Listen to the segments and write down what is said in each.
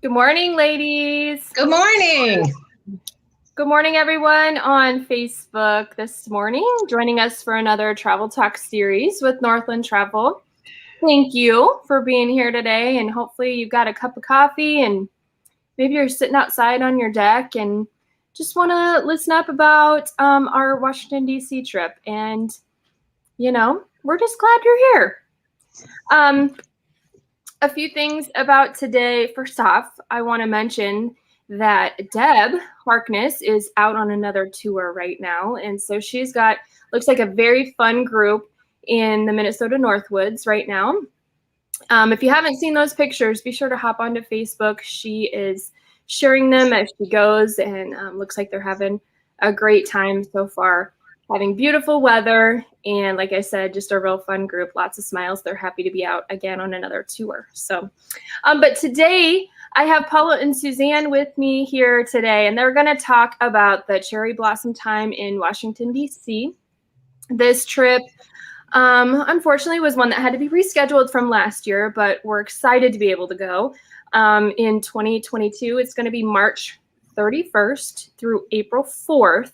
Good morning, ladies. Good morning. Good morning, everyone on Facebook this morning, joining us for another Travel Talk series with Northland Travel. Thank you for being here today, and hopefully you've got a cup of coffee and maybe you're sitting outside on your deck and just want to listen up about our Washington, D.C. trip. And, we're just glad you're here. A few things about today. First off, I want to mention that Deb Harkness is out on another tour right now. And so she's got, looks like a very fun group in the Minnesota Northwoods right now. If you haven't seen those pictures, be sure to hop onto Facebook. She is sharing them as she goes, and looks like they're having a great time so far. Having beautiful weather, and like I said, just a real fun group, lots of smiles. They're happy to be out again on another tour. So, but today I have Paula and Suzanne with me here today, and they're going to talk about the cherry blossom time in Washington, D.C. This trip, unfortunately, was one that had to be rescheduled from last year, but we're excited to be able to go. In 2022, it's going to be March 31st through April 4th.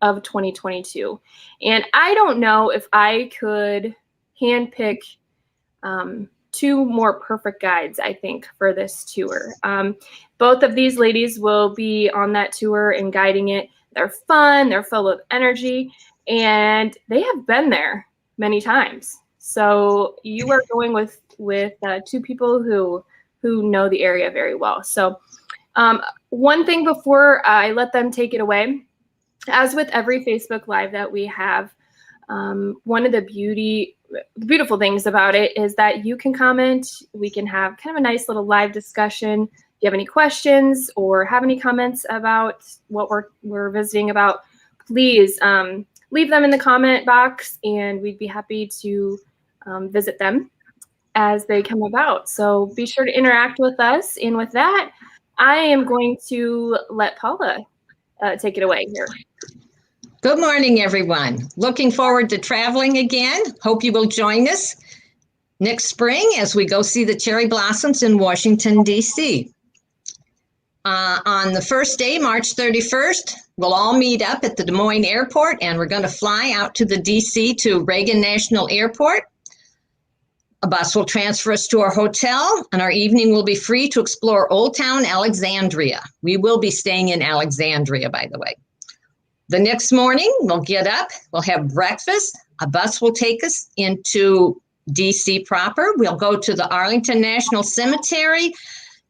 Of 2022. And I don't know if I could handpick two more perfect guides, I think, for this tour. Both of these ladies will be on that tour and guiding it. They're fun, they're full of energy, and they have been there many times. So you are going with two people who know the area very well. So one thing before I let them take it away, as with every Facebook Live that we have, one of the beautiful things about it is that you can comment. We can have kind of a nice little live discussion. If you have any questions or have any comments about what we're visiting about, please leave them in the comment box, and we'd be happy to visit them as they come about. So be sure to interact with us. And with that, I am going to let Paula take it away here. Good morning, everyone. Looking forward to traveling again. Hope you will join us next spring as we go see the cherry blossoms in Washington, D.C. On the first day, March 31st, we'll all meet up at the Des Moines Airport, and we're going to fly out to the D.C. to Reagan National Airport. A bus will transfer us to our hotel, and our evening will be free to explore Old Town Alexandria. We will be staying in Alexandria, by the way. The next morning, we'll get up, we'll have breakfast. A bus will take us into D.C. proper. We'll go to the Arlington National Cemetery,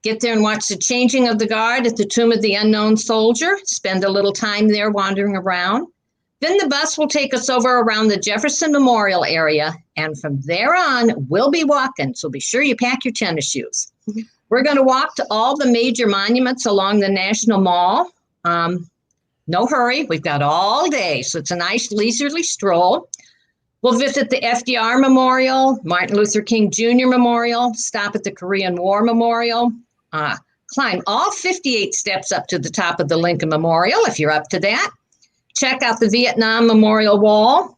get there and watch the changing of the guard at the Tomb of the Unknown Soldier, spend a little time there wandering around. Then the bus will take us over around the Jefferson Memorial area, and from there on, we'll be walking, so be sure you pack your tennis shoes. We're going to walk to all the major monuments along the National Mall. No hurry, we've got all day, so it's a nice leisurely stroll. We'll visit the FDR Memorial, Martin Luther King Jr. Memorial, stop at the Korean War Memorial, climb all 58 steps up to the top of the Lincoln Memorial if you're up to that. Check out the Vietnam Memorial Wall,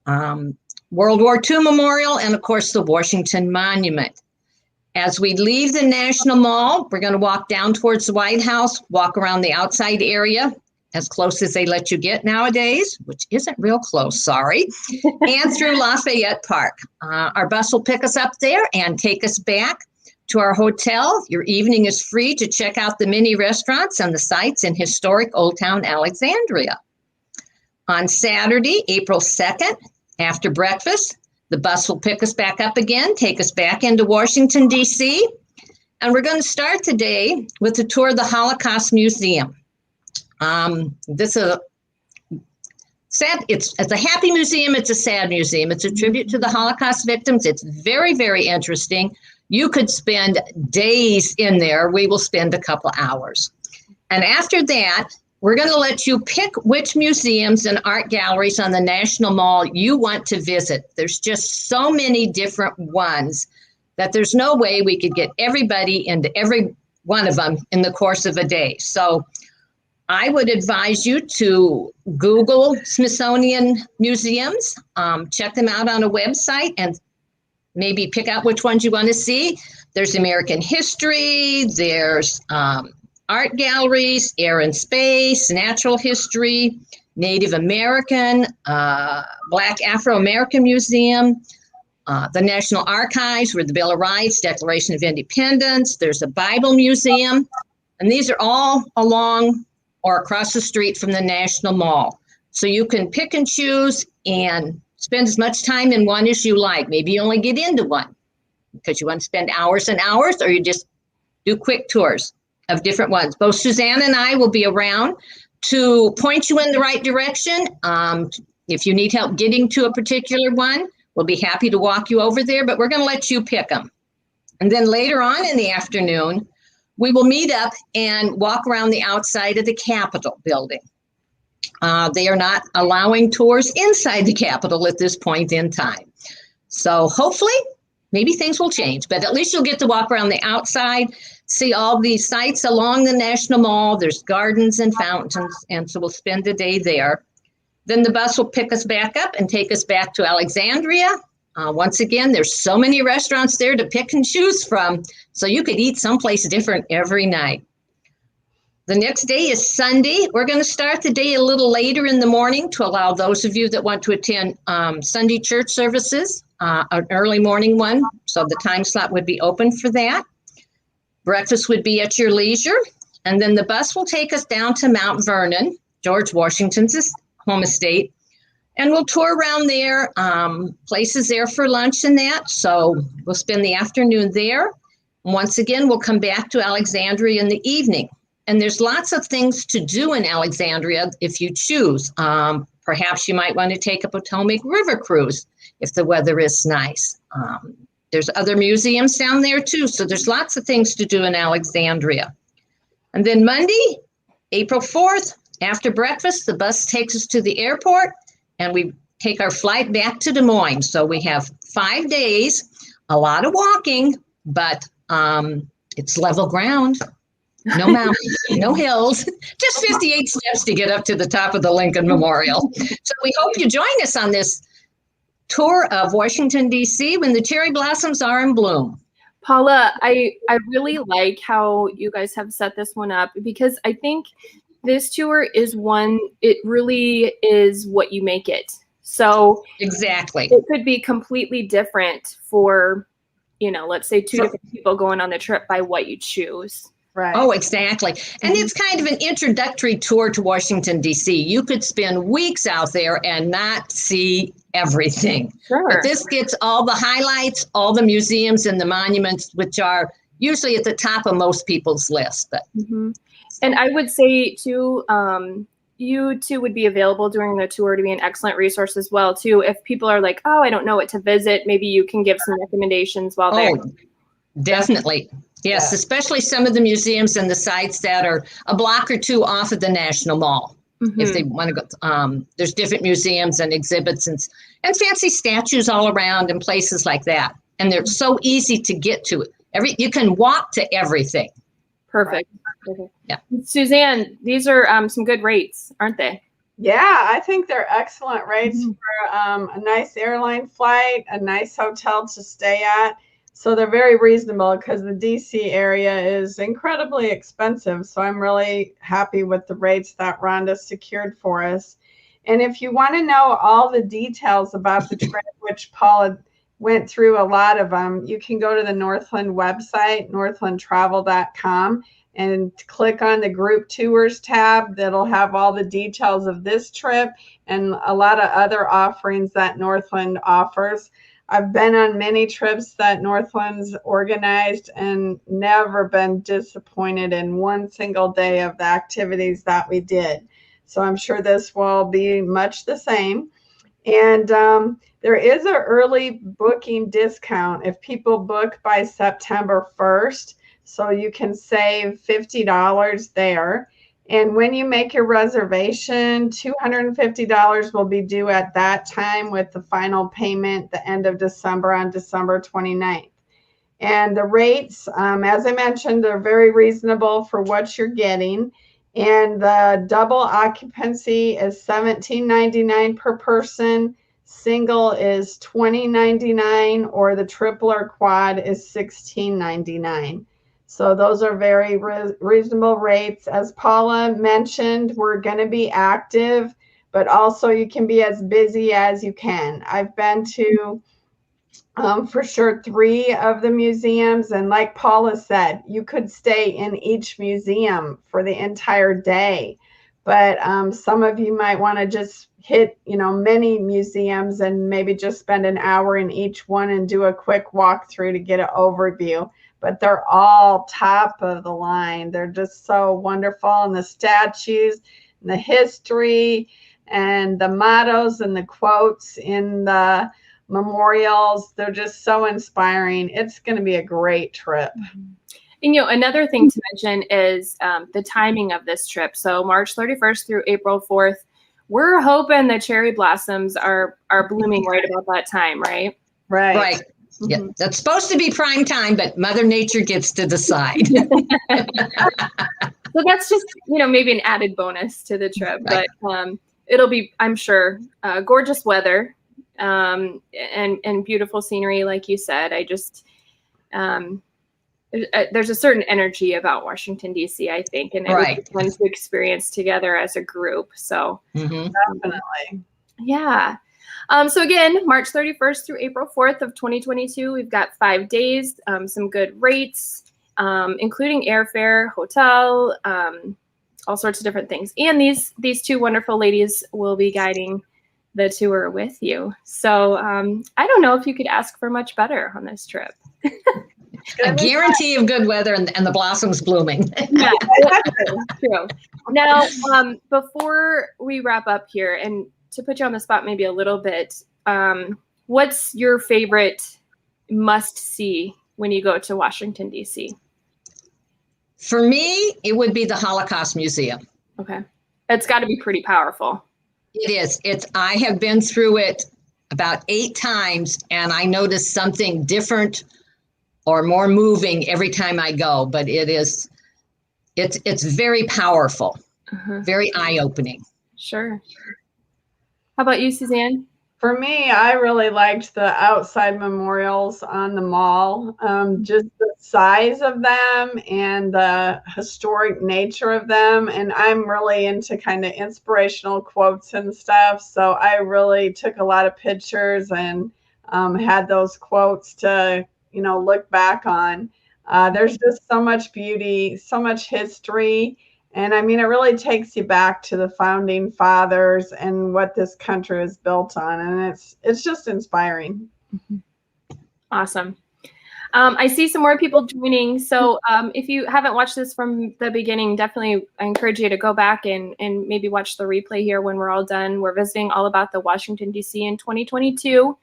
World War II Memorial, and of course the Washington Monument. As we leave the National Mall, we're going to walk down towards the White House, walk around the outside area, as close as they let you get nowadays, which isn't real close, sorry, and through Lafayette Park. Our bus will pick us up there and take us back to our hotel. Your evening is free to check out the mini restaurants and the sites in historic Old Town Alexandria. On Saturday, April 2nd, after breakfast, the bus will pick us back up again, take us back into Washington, D.C., and we're going to start today with a tour of the Holocaust Museum. This is sad. It's a happy museum. It's a sad museum. It's a tribute to the Holocaust victims. It's very, very interesting. You could spend days in there. We will spend a couple hours. And after that, we're going to let you pick which museums and art galleries on the National Mall you want to visit. There's just so many different ones that there's no way we could get everybody into every one of them in the course of a day. So I would advise you to Google Smithsonian museums, check them out on a website, and maybe pick out which ones you want to see. There's American history, there's art galleries, air and space, natural history, Native American, Black Afro-American Museum, the National Archives with the Bill of Rights, Declaration of Independence. There's a Bible Museum, and these are all along or across the street from the National Mall. So you can pick and choose and spend as much time in one as you like. Maybe you only get into one because you want to spend hours and hours, or you just do quick tours of different ones. Both Suzanne and I will be around to point you in the right direction. If you need help getting to a particular one, we'll be happy to walk you over there, but we're going to let you pick them. And then later on in the afternoon, we will meet up and walk around the outside of the Capitol building. They are not allowing tours inside the Capitol at this point in time. So hopefully, maybe things will change, but at least you'll get to walk around the outside, see all these sites along the National Mall. There's gardens and fountains, and so we'll spend the day there. Then the bus will pick us back up and take us back to Alexandria. Once again, there's so many restaurants there to pick and choose from, so you could eat someplace different every night. The next day is Sunday. We're going to start the day a little later in the morning to allow those of you that want to attend Sunday church services, an early morning one, so the time slot would be open for that. Breakfast would be at your leisure, and then the bus will take us down to Mount Vernon, George Washington's home estate, and we'll tour around there, places there for lunch and that, so we'll spend the afternoon there. Once again, we'll come back to Alexandria in the evening. And there's lots of things to do in Alexandria if you choose. Perhaps you might want to take a Potomac River cruise if the weather is nice. There's other museums down there too, so there's lots of things to do in Alexandria. And then Monday, April 4th, after breakfast, the bus takes us to the airport and we take our flight back to Des Moines. So we have 5 days, a lot of walking, but it's level ground. No mountains, no hills, just 58 steps to get up to the top of the Lincoln Memorial. So we hope you join us on this tour of Washington, D.C. when the cherry blossoms are in bloom. Paula, I really like how you guys have set this one up, because I think this tour is one, it really is what you make it. So exactly, it could be completely different for, let's say two different people going on the trip by what you choose. Right. Oh, exactly. And it's kind of an introductory tour to Washington, D.C. You could spend weeks out there and not see everything. Sure. But this gets all the highlights, all the museums and the monuments, which are usually at the top of most people's list. But And I would say, too, you two would be available during the tour to be an excellent resource as well, too. If people are like, oh, I don't know what to visit, maybe you can give some recommendations while there. Definitely. Yes, especially some of the museums and the sites that are a block or two off of the National Mall. If they want to go, there's different museums and exhibits and fancy statues all around and places like that. And they're so easy to get to. You can walk to everything. Perfect. Yeah. Suzanne, these are some good rates, aren't they? Yeah, I think they're excellent rates for a nice airline flight, a nice hotel to stay at. So they're very reasonable because the DC area is incredibly expensive. So I'm really happy with the rates that Rhonda secured for us. And if you want to know all the details about the trip, which Paula went through a lot of them, you can go to the Northland website, northlandtravel.com, and click on the group tours tab. That'll have all the details of this trip and a lot of other offerings that Northland offers. I've been on many trips that Northland's organized and never been disappointed in one single day of the activities that we did. So I'm sure this will be much the same. And there is an early booking discount if people book by September 1st. So you can save $50 there. And when you make your reservation, $250 will be due at that time with the final payment the end of December on December 29th. And the rates, as I mentioned, they're very reasonable for what you're getting. And the double occupancy is $17.99 per person, single is $20.99, or the triple or quad is $16.99. So those are very reasonable rates. As Paula mentioned, we're going to be active, but also you can be as busy as you can. I've been to for sure 3 of the museums, and like Paula said, you could stay in each museum for the entire day, but some of you might want to just hit, you know, many museums and maybe just spend an hour in each one and do a quick walkthrough to get an overview. But they're all top of the line. They're just so wonderful, and the statues and the history and the mottos and the quotes in the memorials, they're just so inspiring. It's going to be a great trip. And, you know, another thing to mention is the timing of this trip. So March 31st through April 4th, we're hoping the cherry blossoms are blooming right about that time, right? Right. Yeah, that's supposed to be prime time, but Mother Nature gets to decide. So that's just, you know, maybe an added bonus to the trip, Right. but it'll be, I'm sure, gorgeous weather. And beautiful scenery, like you said. I just there's a certain energy about Washington D.C., I think, and it would be fun to experience together as a group. So Definitely, yeah. So again, March 31st through April 4th of 2022, we've got 5 days, some good rates, including airfare, hotel, all sorts of different things. And these 2 wonderful ladies will be guiding the tour with you. So I don't know if you could ask for much better on this trip. A guarantee of good weather and the blossoms blooming. Yeah, that's true. Now, before we wrap up here, and to put you on the spot maybe a little bit, what's your favorite must-see when you go to Washington, D.C.? For me, it would be the Holocaust Museum. Okay. It's got to be pretty powerful. It is. I have been through it about 8 times, and I notice something different or more moving every time I go. But it's very powerful, very eye-opening. Sure. How about you, Suzanne? For me, I really liked the outside memorials on the mall. Just the size of them and the historic nature of them. And I'm really into kind of inspirational quotes and stuff. So I really took a lot of pictures and had those quotes to, you know, look back on. There's just so much beauty, so much history. And I mean, it really takes you back to the founding fathers and what this country was built on. And it's just inspiring. Awesome. I see some more people joining. So if you haven't watched this from the beginning, definitely I encourage you to go back and maybe watch the replay here when we're all done. We're visiting all about the Washington, D.C. in 2022.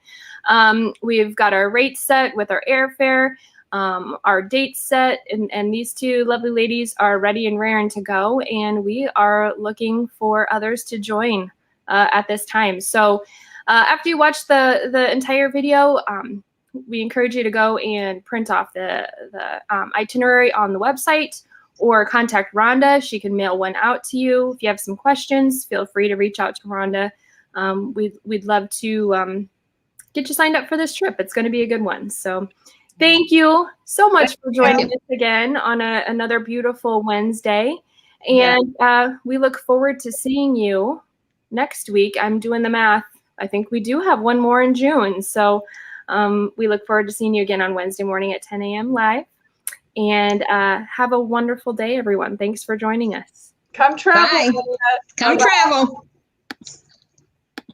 We've got our rates set with our airfare. Our dates set, and these 2 lovely ladies are ready and raring to go, and we are looking for others to join at this time. So after you watch the entire video, we encourage you to go and print off the itinerary on the website, or contact Rhonda. She can mail one out to you. If you have some questions, feel free to reach out to Rhonda. We'd love to get you signed up for this trip. It's going to be a good one. So thank you so much for joining us again on another beautiful Wednesday. And we look forward to seeing you next week. I'm doing the math. I think we do have one more in June. So we look forward to seeing you again on Wednesday morning at 10 a.m. live. And have a wonderful day, everyone. Thanks for joining us. Come travel. Bye. Come travel.